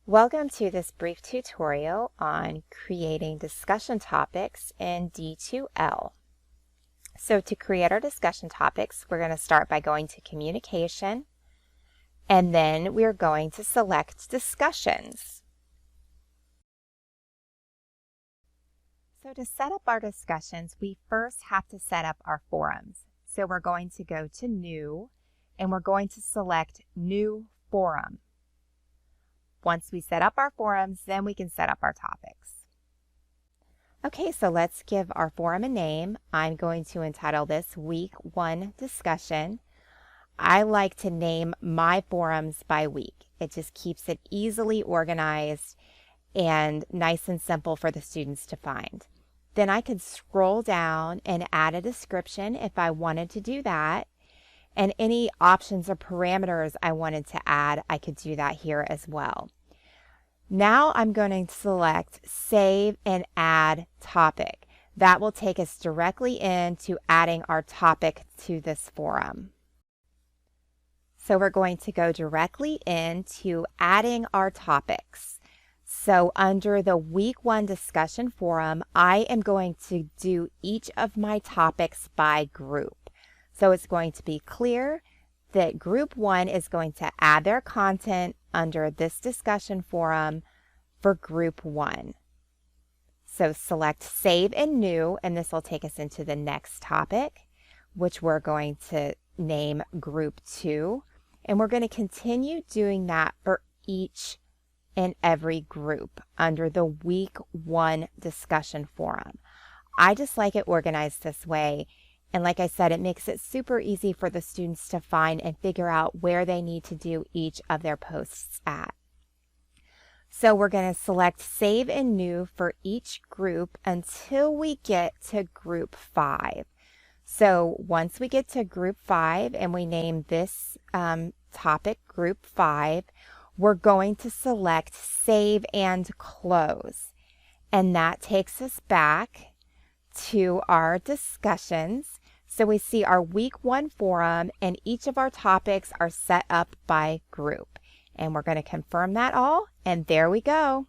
Welcome to this brief tutorial on creating discussion topics in D2L. So to create our discussion topics, we're going to start by going to Communication, and then we're going to select Discussions. So to set up our discussions, we first have to set up our forums. So we're going to go to New, and we're going to select New Forum. Once we set up our forums, then we can set up our topics. Okay, so let's give our forum a name. I'm going to entitle this Week 1 Discussion. I like to name my forums by week. It just keeps it easily organized and nice and simple for the students to find. Then I could scroll down and add a description if I wanted to do that. And any options or parameters I wanted to add, I could do that here as well. Now I'm going to select Save and Add Topic. That will take us directly into adding our topic to this forum. So we're going to go directly into adding our topics. So under the Week 1 Discussion Forum, I am going to do each of my topics by group. So it's going to be clear that Group 1 is going to add their content under this discussion forum for Group 1. So select Save and New, and this will take us into the next topic, which we're going to name Group 2. And we're going to continue doing that for each and every group under the Week 1 Discussion Forum. I just like it organized this way. And like I said, it makes it super easy for the students to find and figure out where they need to do each of their posts at. So we're going to select Save and New for each group until we get to Group 5. So once we get to Group 5 and we name this topic Group 5, we're going to select Save and Close. And that takes us back to our discussions. So we see our Week 1 forum and each of our topics are set up by group. And we're going to confirm that all, and there we go.